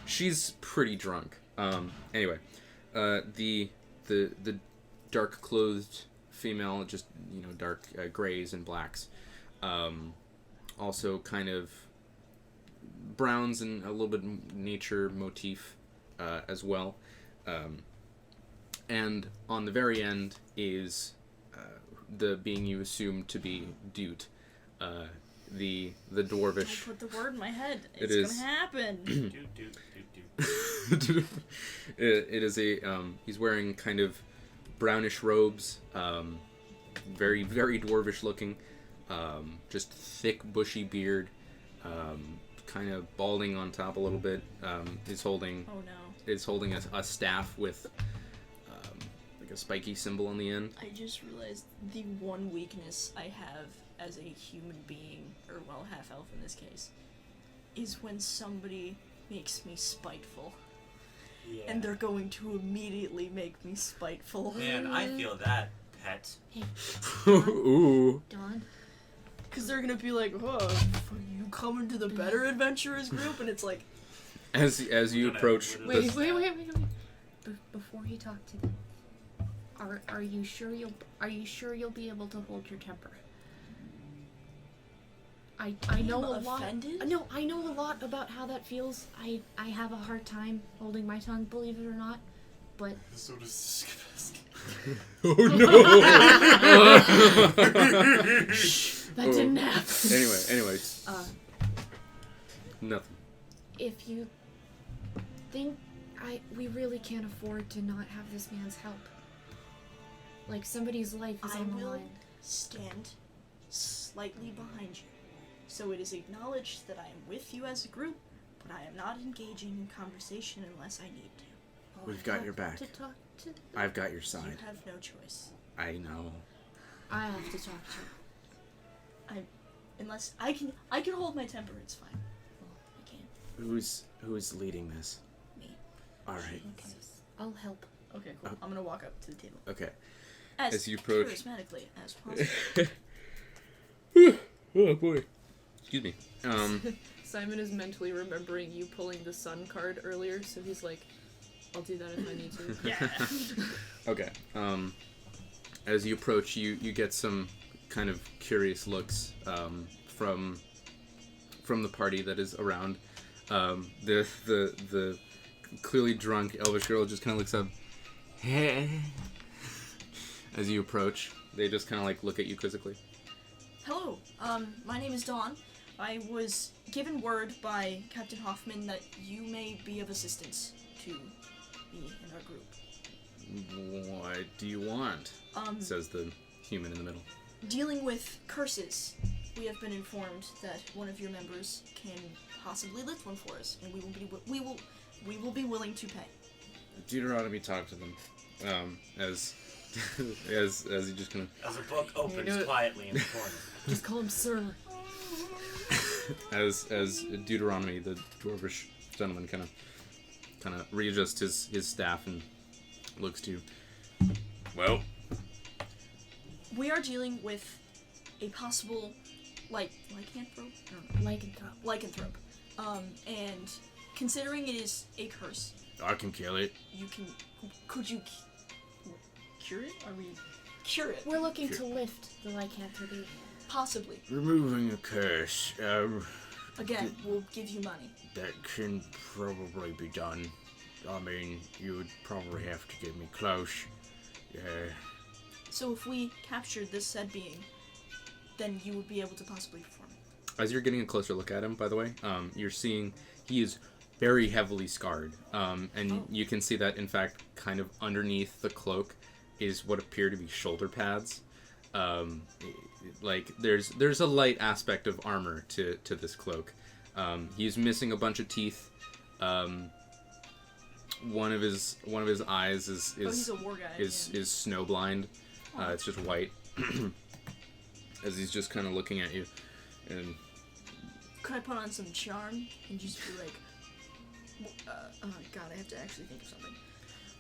she's pretty drunk. Anyway, the dark clothed female, just dark grays and blacks, also kind of browns and a little bit nature motif as well. And on the very end is the being you assume to be Doot, the dwarvish. Don't put the word in my head. It It's is. gonna happen. It is a he's wearing kind of brownish robes, very very dwarvish looking, just thick bushy beard, kind of balding on top a little bit. He's holding Oh no. is holding a staff with like a spiky symbol on the end. I just realized the one weakness I have as a human being, or well, half elf in this case, is when somebody makes me spiteful. Yeah. And they're going to immediately make me spiteful. Man, I feel that, pet. Hey, Ooh. Dawn. Because they're gonna be like, oh, you coming to the better adventurers group? And it's like, As you approach, Wait, this- wait. Before you talk to them, are you sure you'll be able to hold your temper? I know a lot. offended? No, I know a lot about how that feels. I have a hard time holding my tongue, believe it or not. But So does Kepesk. Oh no! that didn't happen. Anyway, nothing. If you think we really can't afford to not have this man's help. Like somebody's life is I on the will line. stand slightly behind you. So it is acknowledged that I am with you as a group, but I am not engaging in conversation unless I need to. Well, We've I got have your back. To talk to. I've got your You side. have no choice. I know. I have to talk to. Unless I can hold my temper, it's fine. Well, I can't. Who's leading this? Me. All right. Okay. I'll help. Okay, cool. I'm gonna walk up to the table. Okay. As you approach- charismatically as possible. Oh boy. Excuse me. Simon is mentally remembering you pulling the sun card earlier, so he's like, I'll do that if I need to. Yeah. Okay. As you approach, you get some kind of curious looks from the party that is around. The clearly drunk elvish girl just kind of looks up. Hey. As you approach, they just kind of like look at you quizzically. Hello. My name is Dawn. I was given word by Captain Hoffman that you may be of assistance to be in our group. What do you want? Says the human in the middle. Dealing with curses, we have been informed that one of your members can possibly lift one for us, and we will be willing to pay. Deuteronomy talked to them. As he just kind As a book opens quietly in the corner. Just call him Sir. of as Deuteronomy, the dwarvish gentleman, kind of readjusts his staff and looks to you. Well, We are dealing with a possible, lycanthrope? I don't know. Lycanthrope. And considering it is a curse, I can kill it. could you cure it? Are we cure it? We're looking to lift the lycanthropy. Possibly. Removing a curse. Again, we'll give you money. That can probably be done. I mean, you would probably have to get me close. Yeah. So if we captured this said being, then you would be able to possibly perform it. as you're getting a closer look at him, by the way, you're seeing he is very heavily scarred, and you can see that, in fact, kind of underneath the cloak is what appear to be shoulder pads. Like there's a light aspect of armor to this cloak. He's missing a bunch of teeth. One of his eyes he's a war guy, is snowblind. It's just white. As he's just kind of looking at you, and could I put on some charm and just be like, oh god, I have to actually think of something.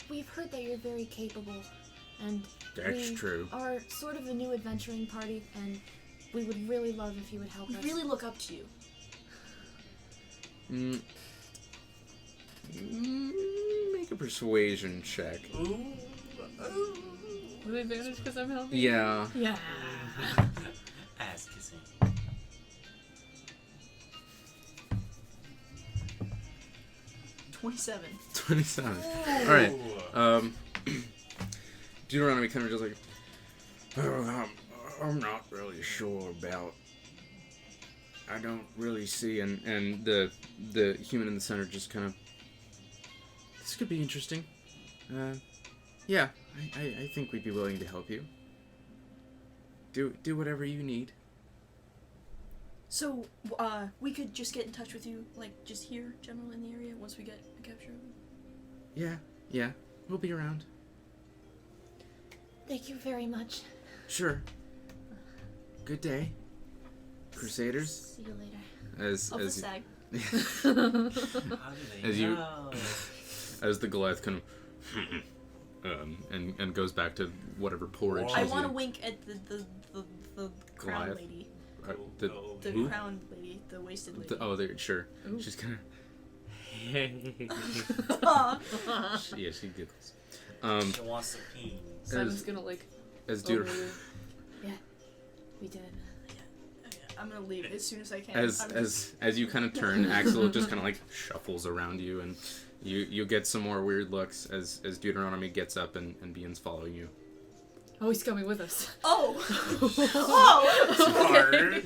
We've heard that you're very capable, and That's we true. are sort of a new adventuring party, and we would really love if you would help We us. really look up to you. make a persuasion check. With advantage because I'm healthy? Yeah. Yeah. Ass kissing. 27. 27. All right. Deuteronomy kind of just like, I'm not really sure about. I don't really see, and the human in the center just kind of, this could be interesting. Yeah, I think we'd be willing to help you. Do whatever you need. So, we could just get in touch with you, like, just here, general in the area, once we get a capture of him? Yeah, we'll be around. Thank you very much. Sure. Good day, Crusaders. See you later. As Of the as stag. How do they As you- know? as the Goliath kind of and goes back to whatever porridge. I he's want to eating. wink at the crown Goliath? lady. The The who? crown lady, the wasted lady. Oh, there. Sure. Ooh. She's kind Aw. of. Yeah, she giggles. She wants to pee. Simon's gonna like As over Deuter- you. We did. I'm gonna leave as soon as I can. as you kind of turn, Axel just kind of like shuffles around you, and you get some more weird looks as Deuteronomy gets up and begins following you. Oh, he's coming with us. Oh! Oh! Smart.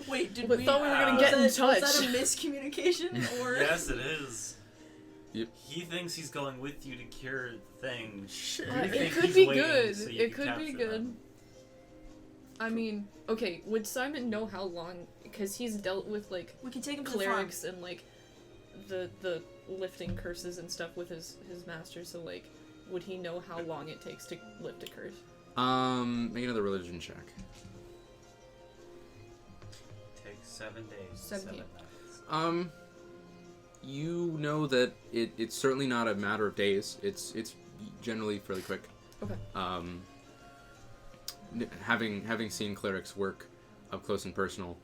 Wait, did I we... thought we were gonna get in Was touch. that a miscommunication, or... Yes, it is. Yep. He thinks he's going with you to cure the thing. It could be good. It could be good. I mean, okay, would Simon know how long? Because he's dealt with like We can take him to the farm. clerics and like the lifting curses and stuff with his master. So like, would he know how long it takes to lift a curse? Make another religion check. Takes 7 days. 17. 7 nights. You know that it's certainly not a matter of days. It's generally fairly quick. Okay. Having seen clerics work up close and personal,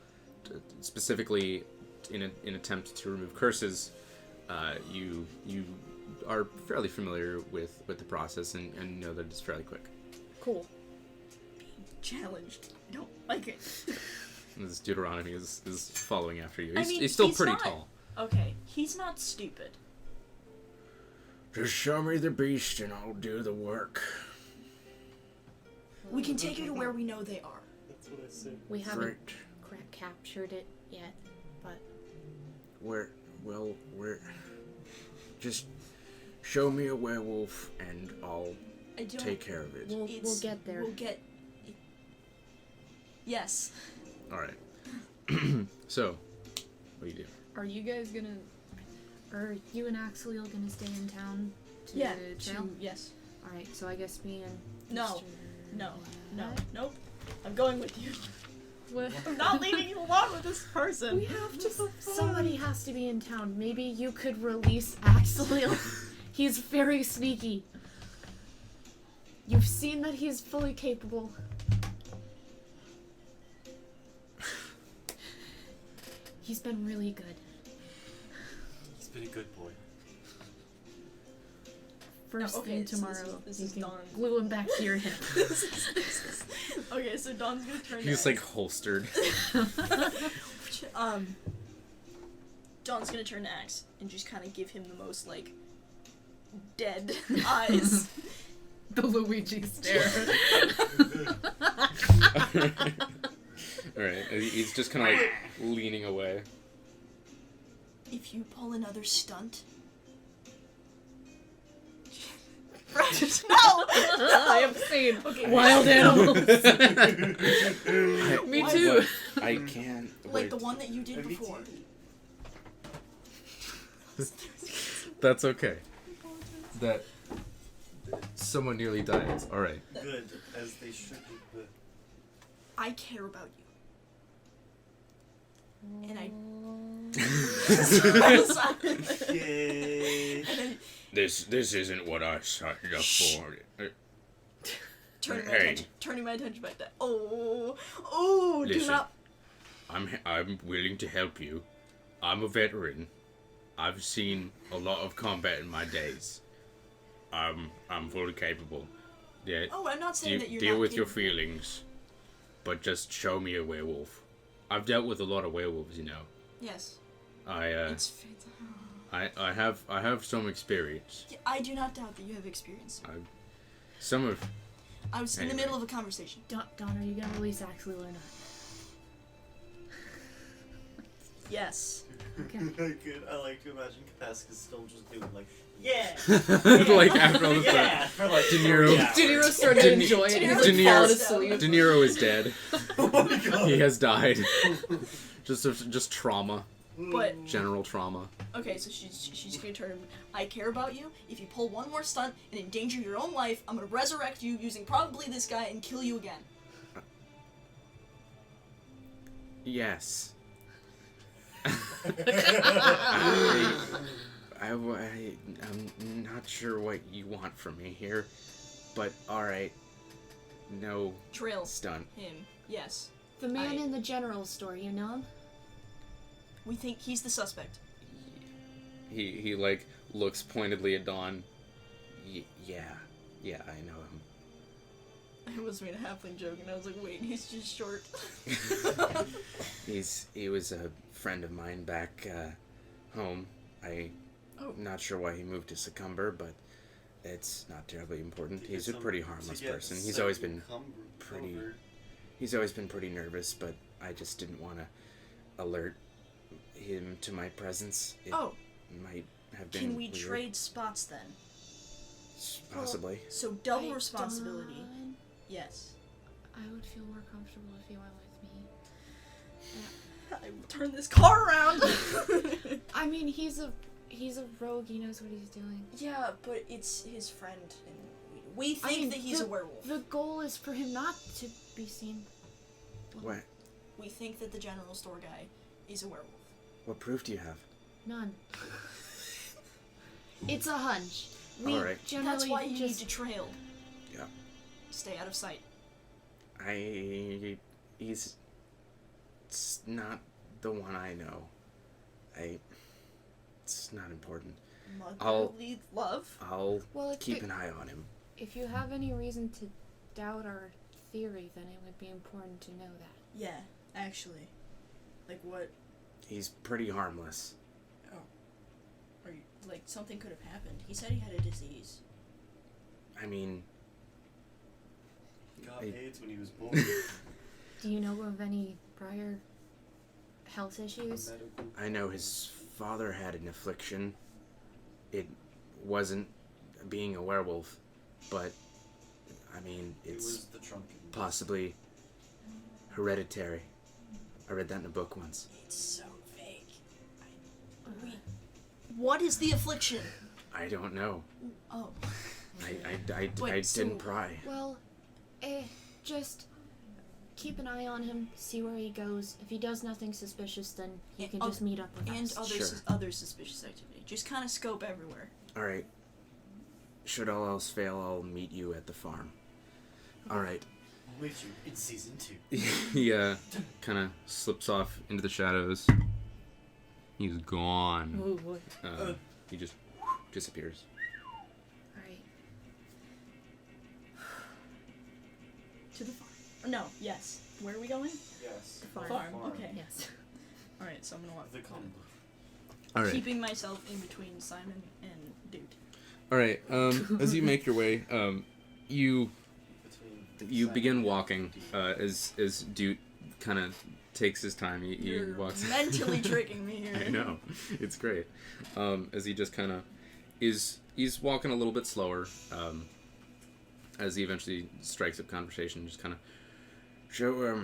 specifically in an attempt to remove curses, you are fairly familiar with the process and know that it's fairly quick. Cool. Challenged. I don't like it. This Deuteronomy is following after you. I He's, mean, he's still he's pretty not- tall. Okay, he's not stupid. Just show me the beast and I'll do the work. We can take you to where we know they are. That's what I said. We haven't Great. captured it yet, but We're just Show me a werewolf, and I'll I don't. take care of it. We'll get there. We'll get. Yes. All right. So, what do you do? Are you guys gonna? Are you and Axel gonna stay in town to Yeah. trail? Yes. All right. So I guess me and No. Mr. No. What? Nope. I'm going with you. What? I'm not leaving you alone with this person. We have to. Somebody has to be in town. Maybe you could release Axel. He's very sneaky. You've seen that he's fully capable. He's been really good. He's been a good boy. First No, okay, thing so tomorrow, this you is can Dawn. glue him back to your hip. Okay, so Dawn's gonna turn. He's to like holstered. Dawn's gonna turn to Axe and just kind of give him the most like dead eyes. The Luigi stare. All right. He's just kind of like leaning away. If you pull another stunt. No! I have seen Okay. wild animals. I- Me Why- too. I can't. Like wait. the one that you did before. That's okay. That someone nearly died. All right. Good, as they should be, but I care about you. And I. yay! And then This isn't what I signed up for. turning my attention back to. Oh, do Listen. not. I'm willing to help you. I'm a veteran. I've seen a lot of combat in my days. I'm fully capable. Yeah. Oh, I'm not saying You that you're deal not with your capable. feelings, but just show me a werewolf. I've dealt with a lot of werewolves, you know. Yes. I have some experience. I do not doubt that you have experience. Some of I was in the Anyway. middle of a conversation. Dawn, are you gonna release Axel or not? Yes. Okay. Good. I like to imagine Kepesk is still just doing like, yeah, Like after all the yeah, time. for like De Niro- 3 hours. De Niro started to De Ni- enjoy it. He's De like Niro- falling asleep. De Niro is dead. Oh my god. He has died. Just trauma, But general trauma. okay, so she's gonna turn. I care about you. If you pull one more stunt and endanger your own life, I'm gonna resurrect you using probably this guy and kill you again. yes. I'm not sure what you want from me here, but alright. No Trail stunt. him. Yes. The man I- in the general store, you know him? We think he's the suspect. He like looks pointedly at Dawn. Yeah, I know him. I was made a halfling joke, and I was like, wait, he's just short. He was a friend of mine back home. Oh. Not sure why he moved to Succumber, but it's not terribly important. To He's get a pretty some- harmless to get person. He's always been Succumber- pretty- He's always been pretty nervous, but I just didn't want to alert him to my presence. It Oh, might have been can we weird. trade spots then? Possibly. So double Hey, responsibility. Dawn, Yes. I would feel more comfortable if you went with me. I turn this car around. I mean, he's a rogue. He knows what he's doing. Yeah, but it's his friend, and we think I mean, that he's a werewolf. The goal is for him not to be seen. What? We think that the general store guy is a werewolf. What proof do you have? None. It's a hunch. We Alright. generally That's why you just need to trail. Yeah. Stay out of sight. He's it's not the one I know. It's not important. Motherly love. I'll Well, if keep you- an eye on him. If you have any reason to doubt our theory, then it would be important to know that. Yeah, actually. Like what? He's pretty harmless. Or like something could have happened. He said he had a disease. I mean, He got I- AIDS when he was born. Do you know of any prior health issues? Medical. I know his father had an affliction. It wasn't being a werewolf, but I mean, it's the trunk. possibly hereditary. I read that in a book once. It's so vague. What is the affliction? I don't know. Oh. I didn't pry. Well, just keep an eye on him, see where he goes. If he does nothing suspicious, then you can just meet up with and us. other suspicious activity. Just kind of scope everywhere. All right. Should all else fail, I'll meet you at the farm. All right. With you in season 2. He kind of slips off into the shadows. He's gone. Oh boy. He just disappears. Alright. To the farm. No, yes. Where are we going? Yes. The farm. Okay. Yes. Alright, so I'm gonna walk. The combo. All right. Keeping myself in between Simon and Doot. All right. As you make your way, you begin walking. As Doot kind of takes his time. He You're walks. mentally tricking me here. I know, it's great. As he just kind of he's walking a little bit slower. As he eventually strikes up conversation, just kind of. So,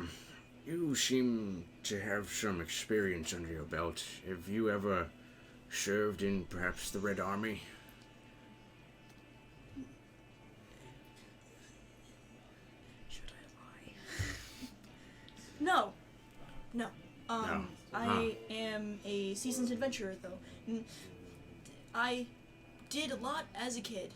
you seem to have some experience under your belt. Have you ever served in perhaps the Red Army? Should I lie? No. No. No. I am a seasoned adventurer, though. I did a lot as a kid.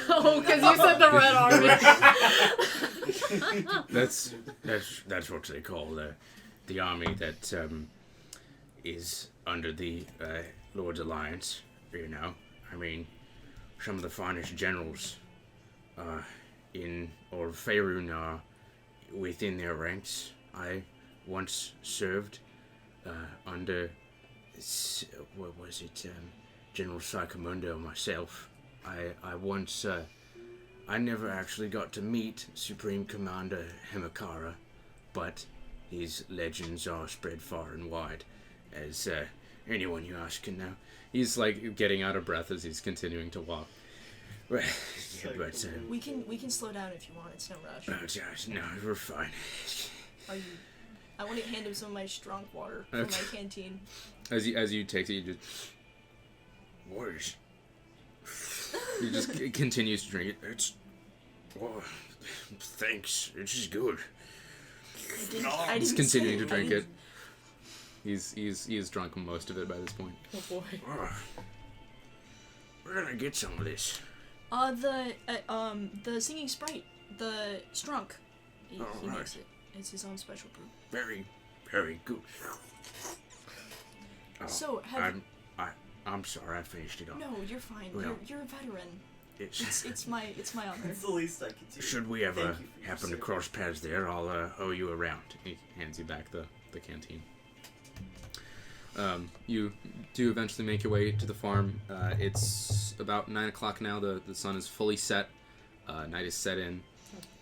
Oh, because you said the Red Army. That's what they call the army that is under the Lord's Alliance. You know, I mean, some of the finest generals in Faerun are within their ranks. I once served under what was it, General Psychomundo myself. I once I never actually got to meet Supreme Commander Himakara, but his legends are spread far and wide, as anyone you ask can know. He's like getting out of breath as he's continuing to walk. Well, yeah, but We can slow down if you want. It's no rush. no, we're fine. Are you? I want to hand him some of my strong water from my canteen. As you take it, you just Waters. he just continues to drink it. It's well, thanks. It's just good. I He's didn't continuing say to drink I- it. He's drunk most of it by this point. Oh boy. We're gonna get some of this. The singing sprite, the strunk. He Alright. makes it. It's his own special brew. Very, very good. Oh, So, have I'm sorry, I finished it off. no, you're fine. Well, you're a veteran. It's, It's my honor. It's the least I could do. should we ever Thank you for your happen to service. cross paths there, I'll owe you a round. He hands you back the canteen. You do eventually make your way to the farm. It's about 9 o'clock now. The sun is fully set. Night is set in.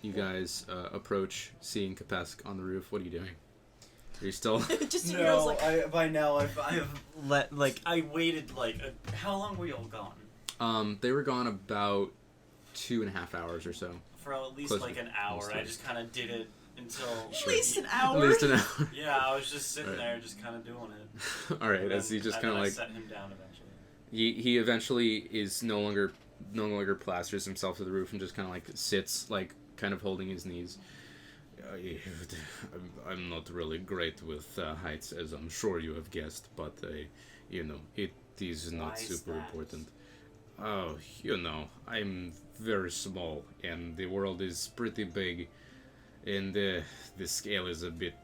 You guys approach, seeing Kepesk on the roof. What are you doing? Are you still? Just so you know, No, like, by now I waited how long were y'all gone? They were gone about 2.5 hours or so. For at least Close like to- an hour. almost I three. just kind of did it until. at least an hour. At least an hour. Yeah, I was just sitting Right. there, just kind of doing it. All right, And as he then- just and kind of then I like set him down eventually. he eventually is no longer plasters himself to the roof and just kind of like sits like kind of holding his knees. I'm not really great with heights, as I'm sure you have guessed, but it is not Why is super that? important. Oh, I'm very small, and the world is pretty big, and the scale is a bit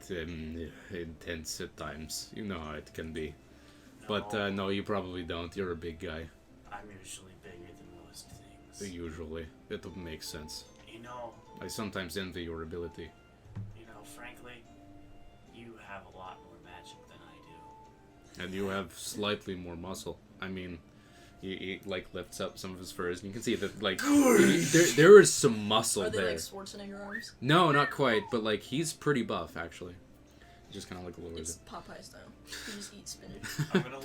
intense at times. You know how it can be. But no, you probably don't. You're a big guy. I'm usually bigger than most things. Usually, it makes sense. You know, I sometimes envy your ability. frankly, you have a lot more magic than I do. And you have slightly more muscle. I mean, he like lifts up some of his furs, and you can see that like there is some muscle Are they there. like Schwarzenegger arms? No, not quite, but like he's pretty buff actually. Just kind of like lowers It's it. Popeye style. You just eat spinach. I'm gonna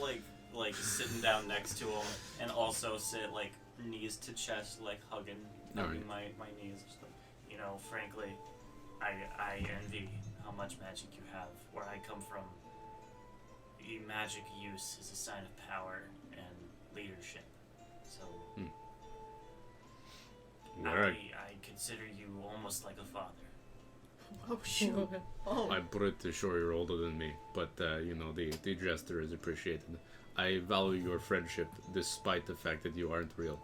like sitting down next to him and also sit like knees to chest, like hugging Alright. my knees. You know, frankly, I envy how much magic you have. Where I come from, magic use is a sign of power and leadership. So Alright. I consider you almost like a father. Oh shoot. Oh. I'm pretty sure you're older than me, but you know, the gesture is appreciated. I value your friendship despite the fact that you aren't real.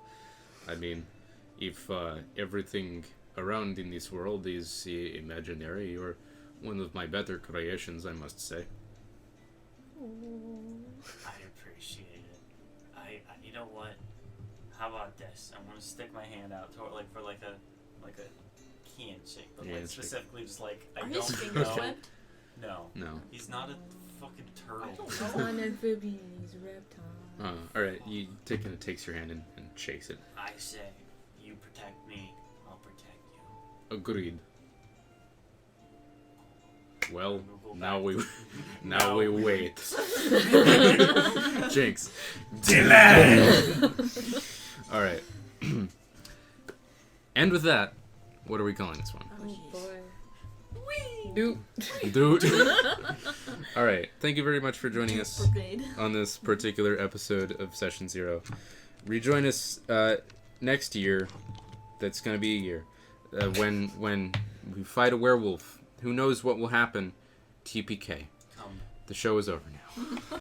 I mean, if everything around in this world is imaginary, you're one of my better creations, I must say. I appreciate it. I you know what? How about this? I'm gonna stick my hand out toward like for like a handshake, but like Handshake. specifically just like I Are don't his fingers know. webbed? No, No. he's not a fucking turtle. I don't It's know. not an amphibian, he's a reptile. Alright, you takes your hand and shakes it. I say, you protect me, I'll protect you. Agreed. Well, We'll go now back. we now we wait. Jinx. All right. And with that, what are we calling this one? Oh, Oh jeez. boy. Doot. Dude. All right. Thank you very much for joining us Brigade. on this particular episode of Session 0. Rejoin us next year. That's going to be a year. When we fight a werewolf. Who knows what will happen? TPK. Come. The show is over now.